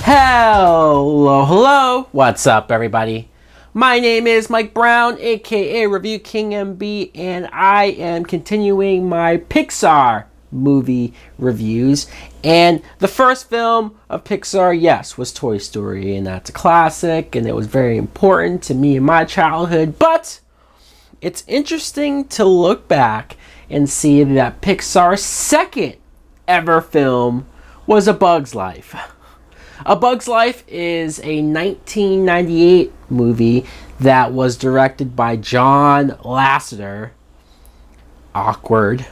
Hello, what's up everybody? My name is Mike Brown, aka Review King MB, and I am continuing my Pixar movie reviews. And the first film of Pixar, yes, was Toy Story, and that's a classic, and it was very important to me in my childhood. But it's interesting to look back and see that Pixar's second ever film was A Bug's Life. A Bug's Life is a 1998 movie that was directed by John Lasseter. Awkward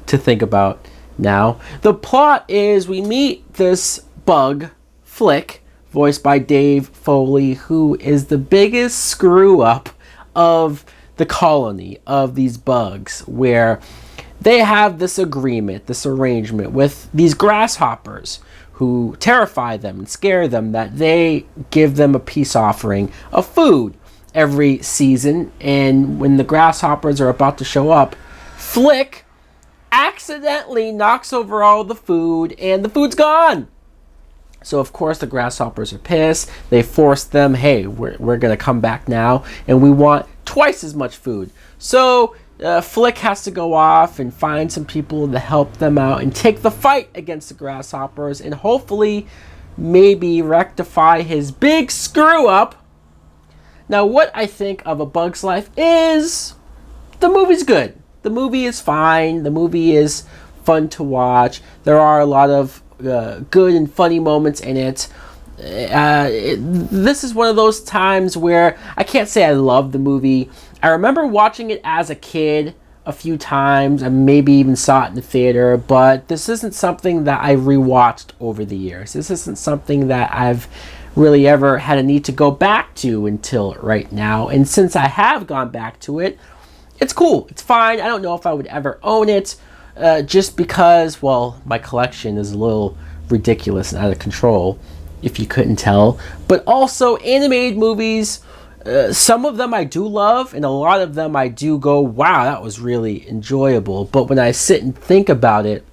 to think about now. The plot is we meet this bug, Flick, voiced by Dave Foley, who is the biggest screw-up of the colony of these bugs, where they have this agreement, this arrangement with these grasshoppers who terrify them and scare them, that they give them a peace offering of food every season. And when the grasshoppers are about to show up, Flick accidentally knocks over all the food and the food's gone. So of course the grasshoppers are pissed. They force them, hey, we're gonna come back now and we want twice as much food. So Flick has to go off and find some people to help them out and take the fight against the grasshoppers and hopefully maybe rectify his big screw up. Now what I think of A Bug's Life is the movie's good. The movie is fine. The movie is fun to watch. There are a lot of good and funny moments in it. This is one of those times where I can't say I love the movie. I remember watching it as a kid a few times. I maybe even saw it in the theater, but this isn't something that I rewatched over the years. This isn't something that I've really ever had a need to go back to until right now. And since I have gone back to it, it's cool. It's fine. I don't know if I would ever own it, just because, well, my collection is a little ridiculous and out of control, if you couldn't tell. But also animated movies, some of them I do love, and a lot of them I do go, wow, that was really enjoyable. But when I sit and think about it,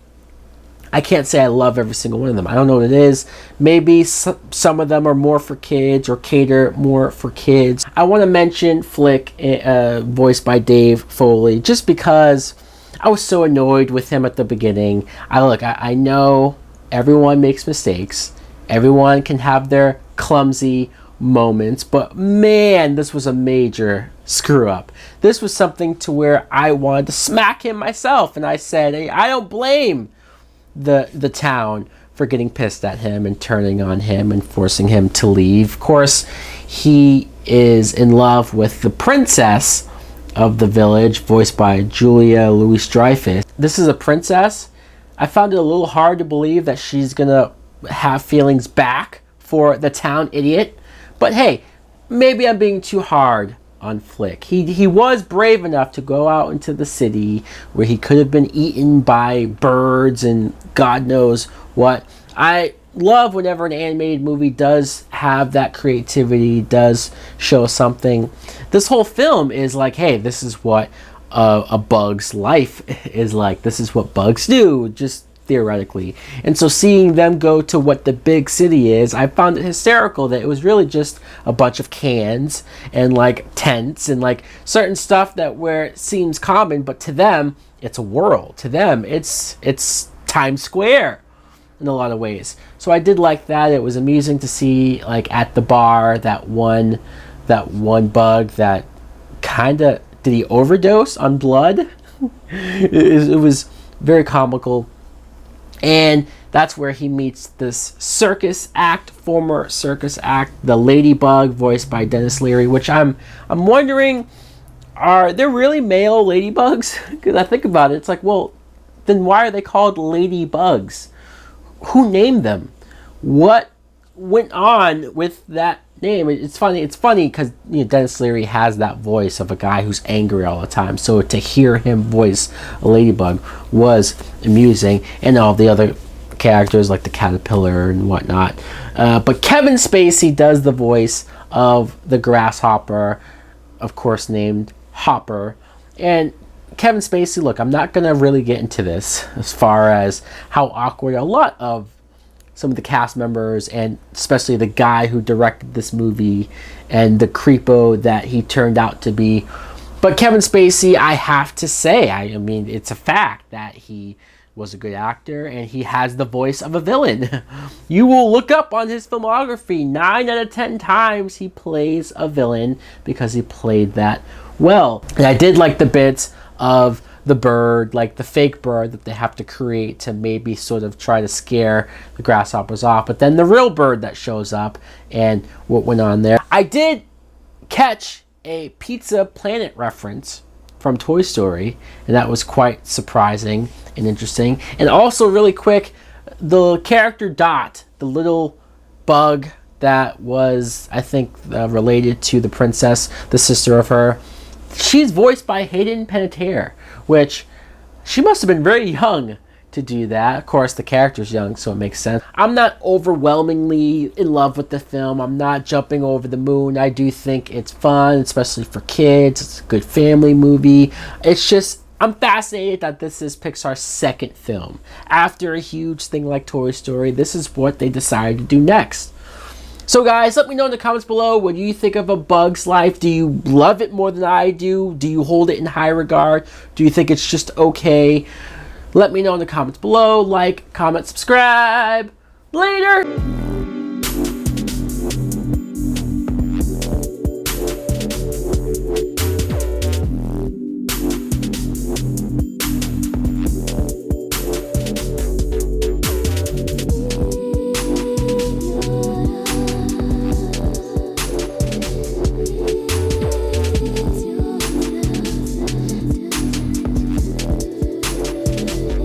I can't say I love every single one of them. I don't know what it is. Maybe some of them are more for kids or cater more for kids. I want to mention Flick, voiced by Dave Foley, just because I was so annoyed with him at the beginning. I know everyone makes mistakes. Everyone can have their clumsy moments, but man, this was a major screw up. This was something to where I wanted to smack him myself, and I said, hey, I don't blame the town for getting pissed at him and turning on him and forcing him to leave. Of course, he is in love with the princess of the village, voiced by Julia Louis-Dreyfus. This is a princess. I found it a little hard to believe that she's gonna have feelings back for the town idiot. But hey, maybe I'm being too hard on Flick. He was brave enough to go out into the city where he could have been eaten by birds and God knows what. I love whenever an animated movie does have that creativity, does show something. This whole film is like, hey, this is what a bug's life is like. This is what bugs do, just theoretically. And so seeing them go to what the big city is, I found it hysterical that it was really just a bunch of cans and like tents and like certain stuff that where it seems common, but to them it's a world. To them it's Times Square in a lot of ways. So I did like that. It was amusing to see, like, at the bar, that one bug that kind of, did he overdose on blood? It was very comical. And that's where he meets this former circus act, the Ladybug, voiced by Dennis Leary, which I'm wondering, are there really male ladybugs? Because I think about it, it's like, well, then why are they called ladybugs? Who named them? What went on with that name? It's funny because Dennis Leary has that voice of a guy who's angry all the time. So to hear him voice a ladybug was amusing, and all the other characters like the caterpillar and whatnot. But Kevin Spacey does the voice of the grasshopper, of course named Hopper. And Kevin Spacey, look, I'm not going to really get into this as far as how awkward a lot of some of the cast members, and especially the guy who directed this movie and the creepo that he turned out to be. But Kevin Spacey, I have to say, I mean, it's a fact that he was a good actor and he has the voice of a villain. You will look up on his filmography, 9 out of 10 times he plays a villain because he played that well. And I did like the bits of the bird, like the fake bird that they have to create to maybe sort of try to scare the grasshoppers off, but then the real bird that shows up and what went on there. I did catch a Pizza Planet reference from Toy Story, and that was quite surprising and interesting. And also, really quick, the character Dot, the little bug that was, I think, related to the princess, the sister of her, she's voiced by Hayden Panettiere, which she must have been very young to do that. Of course, the character's young, so it makes sense. I'm not overwhelmingly in love with the film. I'm not jumping over the moon. I do think it's fun, especially for kids. It's a good family movie. It's just, I'm fascinated that this is Pixar's second film. After a huge thing like Toy Story, this is what they decided to do next. So guys, let me know in the comments below, what do you think of A Bug's Life? Do you love it more than I do? Do you hold it in high regard? Do you think it's just okay? Let me know in the comments below. Like, comment, subscribe. Later!